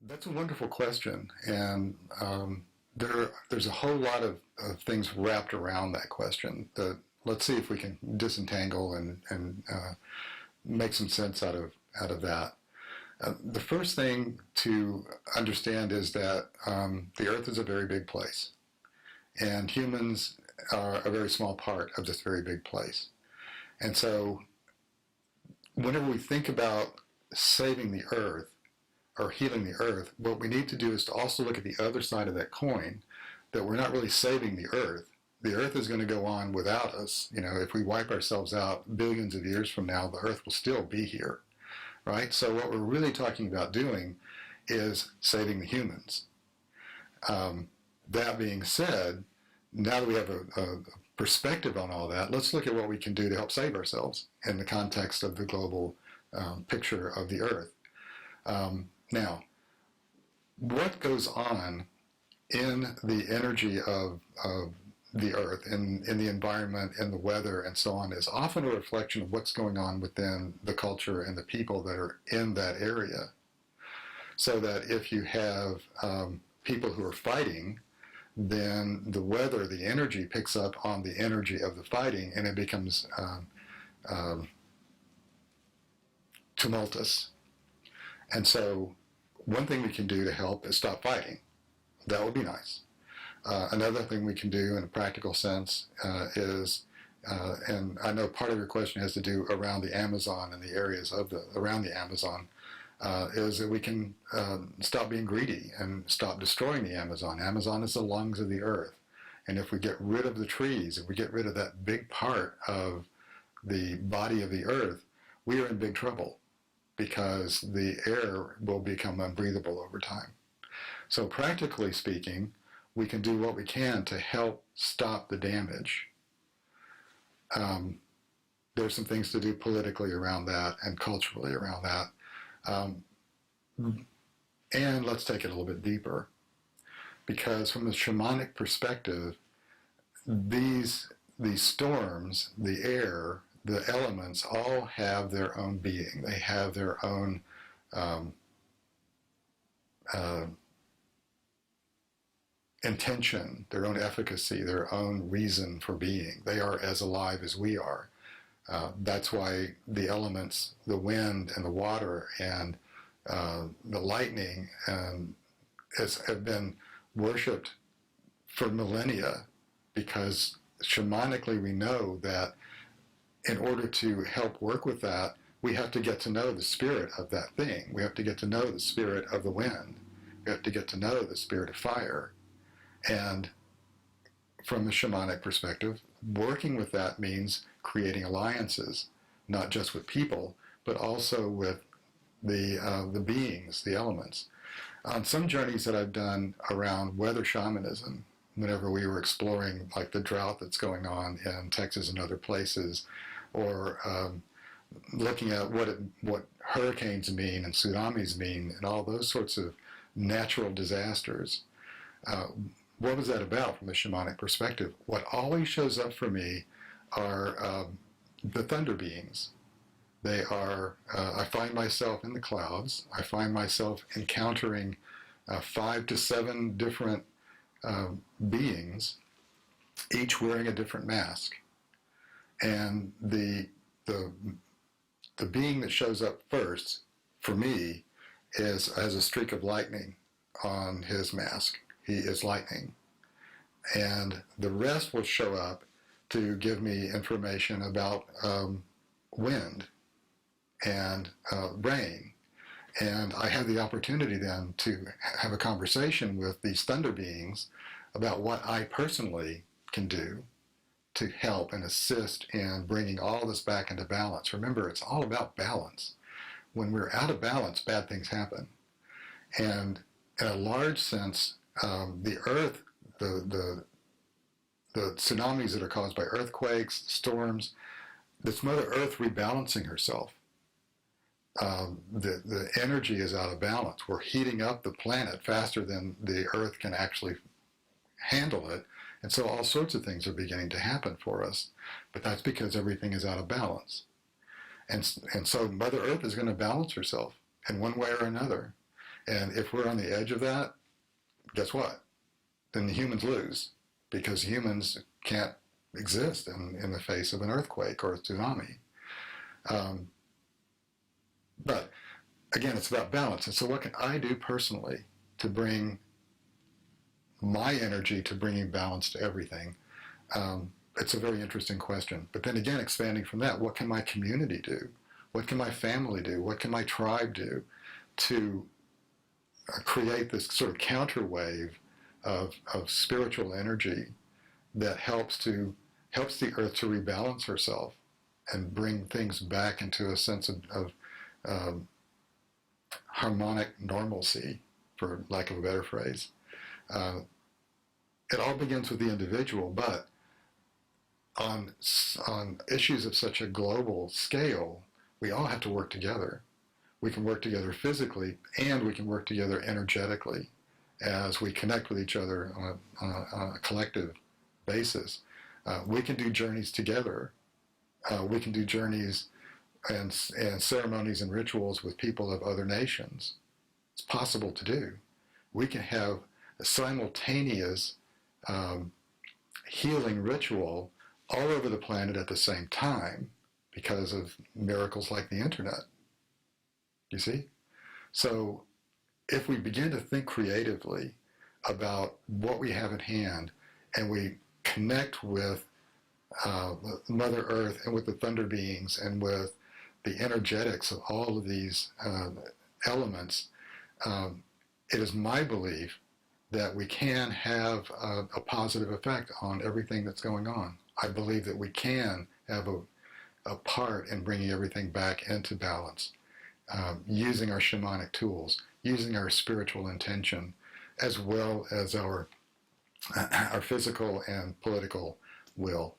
That's a wonderful question, and there's a whole lot of things wrapped around that question. Let's see if we can disentangle and make some sense out of that. The first thing to understand is that the Earth is a very big place, and humans are a very small part of this very big place. And so, whenever we think about saving the Earth, or healing the Earth, what we need to do is to also look at the other side of that coin, that we're not really saving the Earth. The Earth is going to go on without us. You know, if we wipe ourselves out billions of years from now, the Earth will still be here, right? So what we're really talking about doing is saving the humans. That being said, now that we have a perspective on all that, let's look at what we can do to help save ourselves in the context of the global picture of the Earth. Now, what goes on in the energy of the Earth, in the environment, in the weather, and so on, is often a reflection of what's going on within the culture and the people that are in that area. So that if you have people who are fighting, then the weather, the energy picks up on the energy of the fighting, and it becomes tumultuous. And so one thing we can do to help is stop fighting. That would be nice. Another thing we can do in a practical sense is, and I know part of your question has to do around the Amazon and the areas around the Amazon, is that we can stop being greedy and stop destroying the Amazon. Amazon is the lungs of the Earth. And if we get rid of the trees, if we get rid of that big part of the body of the Earth, we are in big trouble, because the air will become unbreathable over time. So practically speaking, we can do what we can to help stop the damage. There's some things to do politically around that and culturally around that. And let's take it a little bit deeper, because from the shamanic perspective, these storms, the air, the elements all have their own being. They have their own intention, their own efficacy, their own reason for being. They are as alive as we are. That's why the elements, the wind and the water and the lightning, have been worshipped for millennia, because shamanically we know that in order to help work with that, we have to get to know the spirit of that thing. We have to get to know the spirit of the wind. We have to get to know the spirit of fire. And from the shamanic perspective, working with that means creating alliances, not just with people, but also with the beings, the elements. On some journeys that I've done around weather shamanism, whenever we were exploring like the drought that's going on in Texas and other places, or looking at what hurricanes mean and tsunamis mean and all those sorts of natural disasters, what was that about from a shamanic perspective? What always shows up for me are the thunder beings. They are, I find myself in the clouds. I find myself encountering 5 to 7 different beings, each wearing a different mask. And the being that shows up first, for me, has a streak of lightning on his mask. He is lightning. And the rest will show up to give me information about wind and rain. And I have the opportunity then to have a conversation with these thunder beings about what I personally can do to help and assist in bringing all this back into balance. Remember, it's all about balance. When we're out of balance, bad things happen. And in a large sense, the earth, the tsunamis that are caused by earthquakes, storms, it's Mother Earth rebalancing herself. The energy is out of balance. We're heating up the planet faster than the Earth can actually handle it. And so all sorts of things are beginning to happen for us. But that's because everything is out of balance. And so Mother Earth is going to balance herself in one way or another. And if we're on the edge of that, guess what? Then the humans lose, because humans can't exist in the face of an earthquake or a tsunami. But again, it's about balance. And so what can I do personally to bring my energy to bringing balance to everything? It's a very interesting question. But then again, expanding from that, what can my community do? What can my family do? What can my tribe do to create this sort of counter wave of spiritual energy that helps the earth to rebalance herself and bring things back into a sense of harmonic normalcy, for lack of a better phrase. It all begins with the individual, but on issues of such a global scale, we all have to work together. We can work together physically, and we can work together energetically as we connect with each other on a collective basis. We can do journeys together. We can do journeys and ceremonies and rituals with people of other nations. It's possible to do. We can have a simultaneous healing ritual all over the planet at the same time because of miracles like the internet. You see? So if we begin to think creatively about what we have at hand, and we connect with Mother Earth and with the thunder beings and with the energetics of all of these elements, it is my belief that we can have a positive effect on everything that's going on. I believe that we can have a part in bringing everything back into balance, using our shamanic tools, using our spiritual intention, as well as our physical and political will.